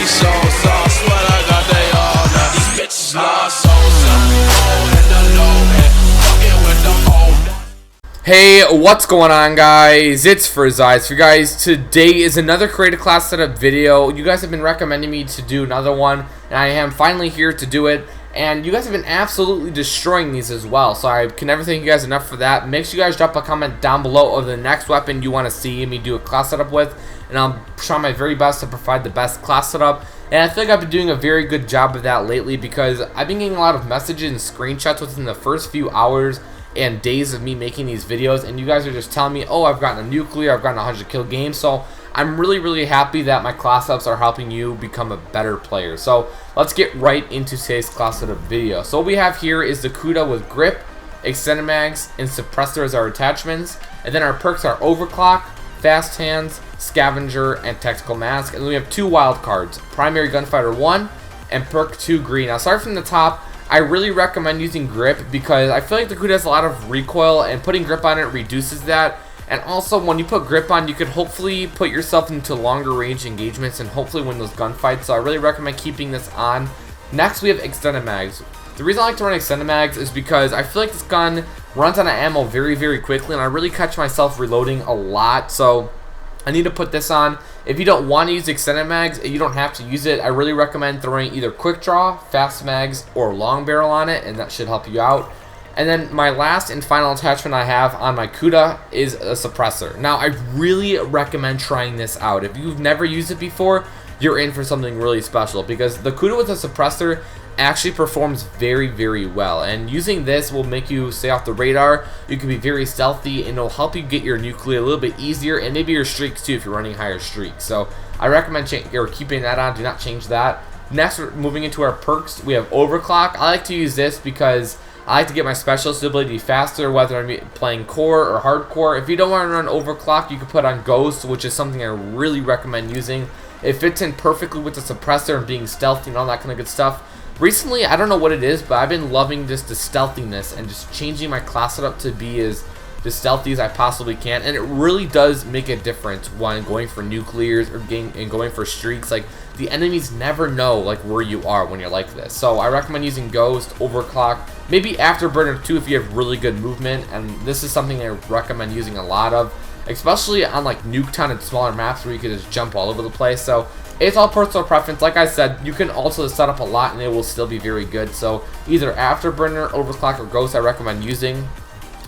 she so sauce. Swear I got they all. Now these bitches lost souls. And the low and fucking with the old. Hey, what's going on, guys? It's Frizzeyes for you guys. Today is another creative class setup video. You guys have been recommending me to do another one, and I am finally here to do it. And you guys have been absolutely destroying these as well, so I can never thank you guys enough for that. Make sure you guys drop a comment down below of the next weapon you want to see me do a class setup with, and I'll try my very best to provide the best class setup. And I feel like I've been doing a very good job of that lately, because I've been getting a lot of messages and screenshots within the first few hours and days of me making these videos, and you guys are just telling me, oh, I've gotten a nuclear, I've gotten a 100 kill game. So I'm really happy that my class ups are helping you become a better player. So let's get right into today's class setup video. So what we have here is the KUDA with grip, extended mags, and suppressor as our attachments, and then our perks are overclock, fast hands, scavenger, and tactical mask. And then we have two wild cards, primary gunfighter 1 and perk 2 green. Now start from the top. I really recommend using grip because I feel like the KUDA has a lot of recoil, and putting grip on it reduces that. And also, when you put grip on, you could hopefully put yourself into longer range engagements and hopefully win those gunfights. So I really recommend keeping this on. Next, we have extended mags. The reason I like to run extended mags is because I feel like this gun runs out of ammo very quickly, and I really catch myself reloading a lot. So I need to put this on. If you don't want to use extended mags, you don't have to use it. I really recommend throwing either quick draw, fast mags, or long barrel on it, and that should help you out. And then my last and final attachment I have on my KUDA is a suppressor. Now I really recommend trying this out. If you've never used it before, you're in for something really special, because the KUDA with a suppressor actually performs very well, and using this will make you stay off the radar. You can be very stealthy, and it'll help you get your nuclear a little bit easier, and maybe your streaks too if you're running higher streaks. So I recommend keeping that on. Do not change that. Next, we're moving into our perks. We have overclock. I like to use this because I like to get my specialist ability faster, whether I'm playing core or hardcore. If you don't want to run overclock, you can put on ghost, which is something I really recommend using. It fits in perfectly with the suppressor and being stealthy and all that kind of good stuff. Recently, I don't know what it is, but I've been loving just the stealthiness and just changing my class setup to be as stealthy as I possibly can, and it really does make a difference when going for nuclears or going for streaks. Like, the enemies never know like where you are when you're like this. So I recommend using ghost, overclock, maybe afterburner too if you have really good movement, and this is something I recommend using a lot of, especially on like Nuketown and smaller maps where you can just jump all over the place. So it's all personal preference. Like I said, you can also set up a lot and it will still be very good. So either afterburner, overclock, or ghost I recommend using.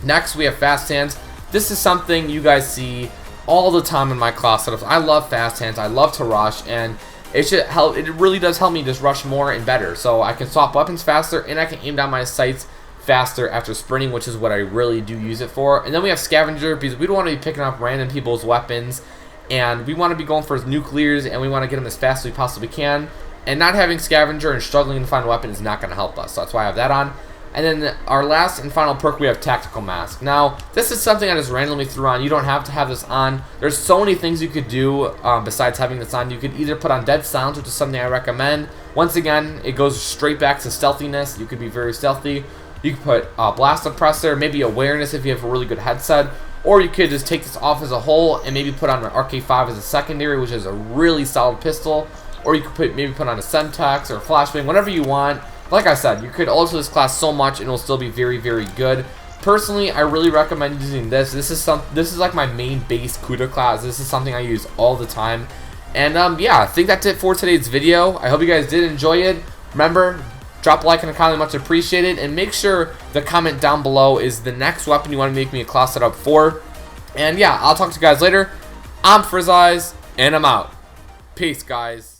Next, we have fast hands. This is something you guys see all the time in my class setups. I love fast hands. I love to rush, and it should help. It really does help me just rush more and better. So I can swap weapons faster, and I can aim down my sights faster after sprinting, which is what I really do use it for. And then we have scavenger, because we don't want to be picking up random people's weapons, and we want to be going for nuclears, and we want to get them as fast as we possibly can. And not having scavenger and struggling to find a weapon is not going to help us. So that's why I have that on. And then our last and final perk, we have tactical mask. Now, this is something I just randomly threw on. You don't have to have this on. There's so many things you could do besides having this on. You could either put on dead silence, which is something I recommend. Once again, it goes straight back to stealthiness. You could be very stealthy. You could put blast suppressor, maybe awareness if you have a really good headset. Or you could just take this off as a whole and maybe put on an RK5 as a secondary, which is a really solid pistol. Or you could maybe put on a Semtex or a flashbang, whatever you want. Like I said, you could alter this class so much and it'll still be very good. Personally, I really recommend using this. This is like my main base KUDA class. This is something I use all the time. And yeah, I think that's it for today's video. I hope you guys did enjoy it. Remember, drop a like and a comment, much appreciated, and make sure the comment down below is the next weapon you want to make me a class setup for. And yeah, I'll talk to you guys later. I'm Frizzeyes, and I'm out. Peace, guys.